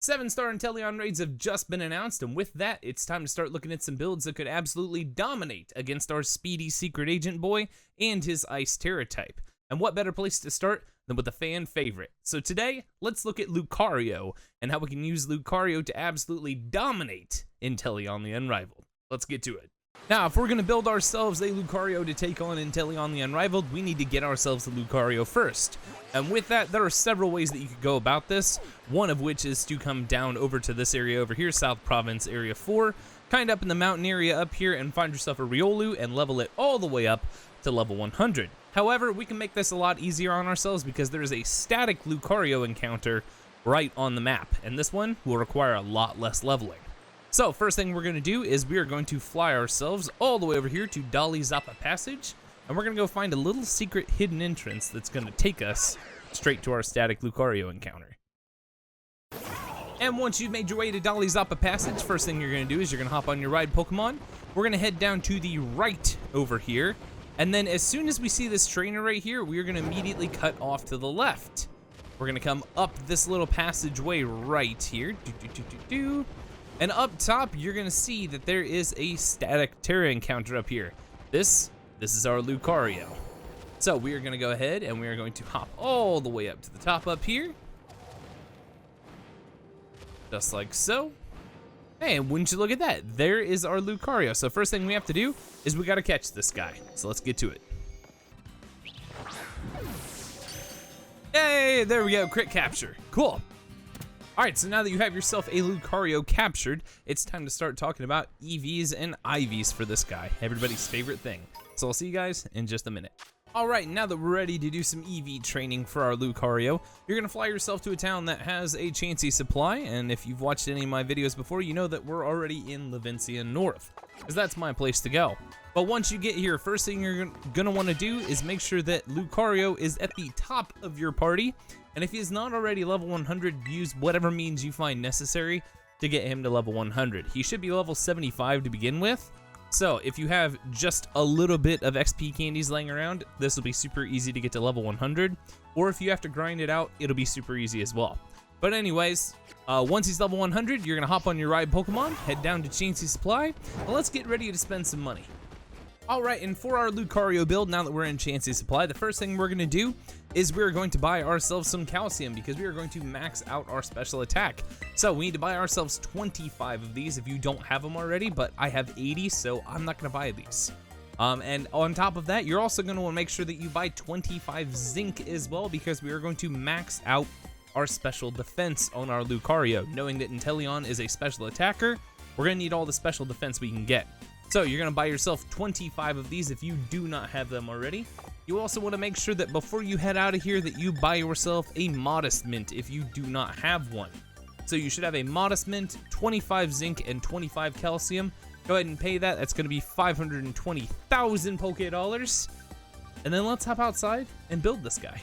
7-star Inteleon raids have just been announced, and with that, it's time to start looking at some builds that could absolutely dominate against our speedy secret agent boy and his ice Tera type. And what better place to start than with a fan favorite? So today, let's look at Lucario and how we can use Lucario to absolutely dominate Inteleon the Unrivaled. Let's get to it. Now, if we're going to build ourselves a Lucario to take on Inteleon the Unrivaled, we need to get ourselves a Lucario first. And with that, there are several ways that you could go about this, one of which is to come down over to this area over here, South Province Area 4, kind of up in the mountain area up here, and find yourself a Riolu and level it all the way up to level 100. However, we can make this a lot easier on ourselves because there is a static Lucario encounter right on the map, and this one will require a lot less leveling. So first thing we're going to do is we are going to fly ourselves all the way over here to Dali Zappa Passage, and we're going to go find a little secret hidden entrance that's going to take us straight to our static Lucario encounter. And once you've made your way to Dali Zappa Passage, first thing you're going to do is you're going to hop on your ride Pokemon. We're going to head down to the right over here, and then as soon as we see this trainer right here, we're going to immediately cut off to the left. We're going to come up this little passageway right here. And up top, you're gonna see that there is a static Tera encounter up here. This is our Lucario. So we are gonna go ahead and we are going to hop all the way up to the top up here. Just like so. Hey, and wouldn't you look at that? There is our Lucario. So first thing we have to do is we gotta catch this guy. So let's get to it. Hey, there we go, crit capture. Cool. Alright, so now that you have yourself a Lucario captured, it's time to start talking about EVs and IVs for this guy, everybody's favorite thing. So I'll see you guys in just a minute. Alright, now that we're ready to do some EV training for our Lucario, you're going to fly yourself to a town that has a Chansey supply, and if you've watched any of my videos before, you know that we're already in Levincia North, because that's my place to go. But once you get here, first thing you're going to want to do is make sure that Lucario is at the top of your party, and if he is not already level 100, use whatever means you find necessary to get him to level 100. He should be level 75 to begin with, so if you have just a little bit of XP candies laying around, this will be super easy to get to level 100, or if you have to grind it out, it'll be super easy as well. But anyways, once he's level 100, you're going to hop on your ride Pokemon, head down to Chansey Supply, and let's get ready to spend some money. Alright, and for our Lucario build, now that we're in Chansey Supply, the first thing we're going to do is we're going to buy ourselves some calcium because we are going to max out our special attack. So we need to buy ourselves 25 of these if you don't have them already, but I have 80, so I'm not going to buy these. And on top of that, you're also going to want to make sure that you buy 25 zinc as well because we are going to max out our special defense on our Lucario. Knowing that Inteleon is a special attacker, we're going to need all the special defense we can get. So you're gonna buy yourself 25 of these if you do not have them already. You also wanna make sure that before you head out of here that you buy yourself a modest mint if you do not have one. So you should have a modest mint, 25 zinc, and 25 calcium. Go ahead and pay that. That's gonna be 520,000 Poké Dollars. And then let's hop outside and build this guy.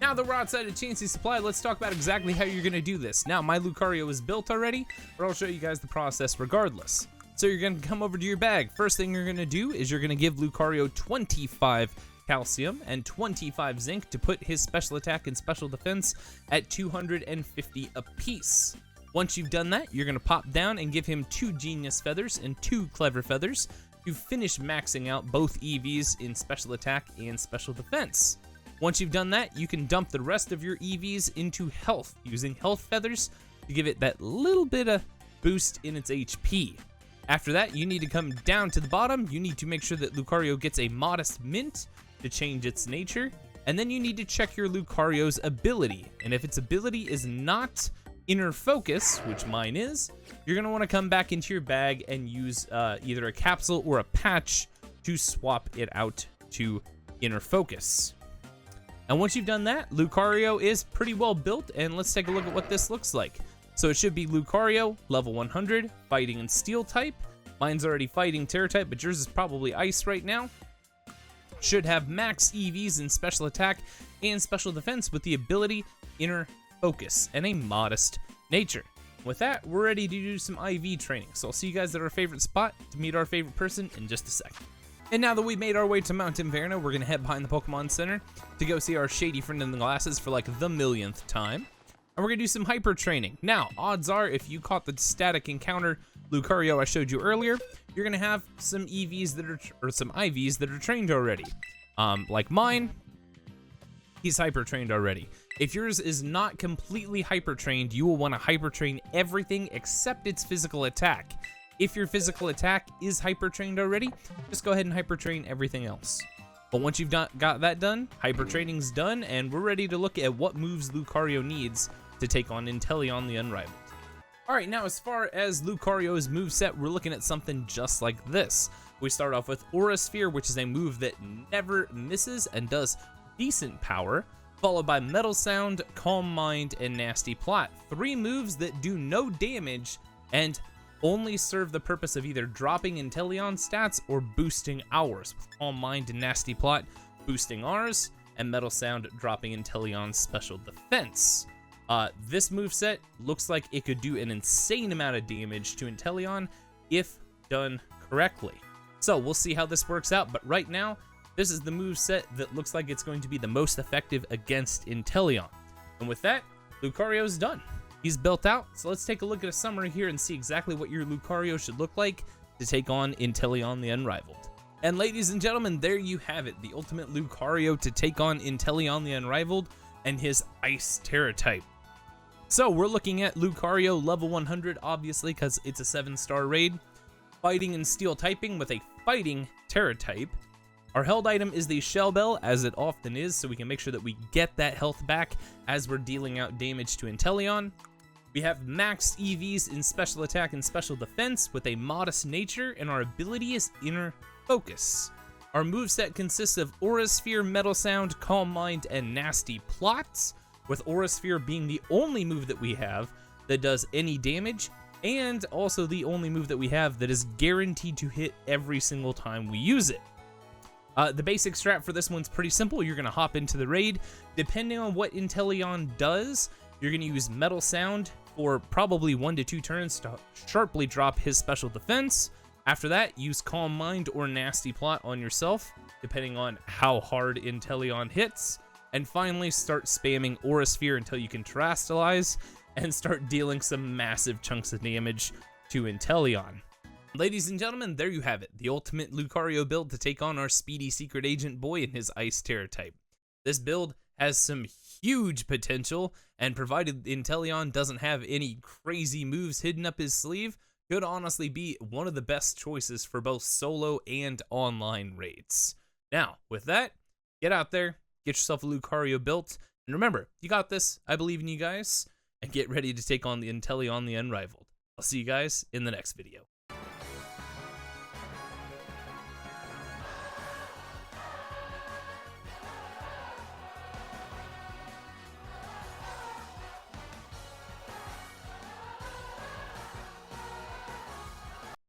Now that we're outside of Chansey Supply, let's talk about exactly how you're gonna do this. Now my Lucario is built already, but I'll show you guys the process regardless. So you're going to come over to your bag. First thing you're going to do is you're going to give Lucario 25 calcium and 25 zinc to put his special attack and special defense at 250 apiece. Once you've done that, you're going to pop down and give him 2 genius feathers and 2 clever feathers to finish maxing out both EVs in special attack and special defense. Once you've done that, you can dump the rest of your EVs into health using health feathers to give it that little bit of boost in its HP. After that, you need to come down to the bottom. You need to make sure that Lucario gets a modest mint to change its nature. And then you need to check your Lucario's ability. And if its ability is not inner focus, which mine is, you're going to want to come back into your bag and use either a capsule or a patch to swap it out to inner focus. And once you've done that, Lucario is pretty well built. And let's take a look at what this looks like. So it should be Lucario, level 100, fighting and steel type. Mine's already fighting Tera type, but yours is probably ice right now. Should have max EVs in special attack and special defense with the ability inner focus and a modest nature. With that, we're ready to do some IV training. So I'll see you guys at our favorite spot to meet our favorite person in just a second. And now that we've made our way to Mount Inverno, we're going to head behind the Pokemon Center to go see our shady friend in the glasses for like the millionth time. and we're gonna do some hyper training. Now, odds are if you caught the static encounter Lucario I showed you earlier, you're gonna have some EVs that are, or some IVs that are trained already. Like mine, he's hyper trained already. If yours is not completely hyper trained, you will wanna hyper train everything except its physical attack. If your physical attack is hyper trained already, just go ahead and hyper train everything else. But once you've got that done, hyper training's done, and we're ready to look at what moves Lucario needs to take on Inteleon the Unrivaled. Alright, now as far as Lucario's moveset, we're looking at something just like this. We start off with Aura Sphere, which is a move that never misses and does decent power, followed by Metal Sound, Calm Mind, and Nasty Plot. 3 moves that do no damage and only serve the purpose of either dropping Inteleon stats or boosting ours, with Calm Mind and Nasty Plot boosting ours, and Metal Sound dropping Inteleon's special defense. This moveset looks like it could do an insane amount of damage to Inteleon if done correctly. So we'll see how this works out, but right now, this is the moveset that looks like it's going to be the most effective against Inteleon. And with that, Lucario's done. He's built out, so let's take a look at a summary here and see exactly what your Lucario should look like to take on Inteleon the Unrivaled. And ladies and gentlemen, there you have it, the ultimate Lucario to take on Inteleon the Unrivaled and his Ice Tera type. So we're looking at Lucario level 100, obviously, because it's a 7-star raid, fighting and steel typing with a fighting Tera type. Our held item is the Shell Bell, as it often is, so we can make sure that we get that health back as we're dealing out damage to Inteleon. We have maxed EVs in special attack and special defense with a modest nature, and our ability is Inner Focus. Our moveset consists of Aura Sphere, Metal Sound, Calm Mind, and Nasty Plots, with Aura Sphere being the only move that we have that does any damage, and also the only move that we have that is guaranteed to hit every single time we use it. The basic strat for this one's pretty simple. You're going to hop into the raid. Depending on what Inteleon does, you're going to use Metal Sound for probably 1 to 2 turns to sharply drop his special defense. After that, use Calm Mind or Nasty Plot on yourself, depending on how hard Inteleon hits. And finally, start spamming Aura Sphere until you can Terastallize and start dealing some massive chunks of damage to Inteleon. Ladies and gentlemen, there you have it, the ultimate Lucario build to take on our speedy secret agent boy and his Ice Tera type. This build has some huge potential, and provided Inteleon doesn't have any crazy moves hidden up his sleeve, could honestly be one of the best choices for both solo and online raids. Now, with that, get out there, get yourself a Lucario built, and remember, you got this, I believe in you guys, and get ready to take on the Inteleon the Unrivaled. I'll see you guys in the next video.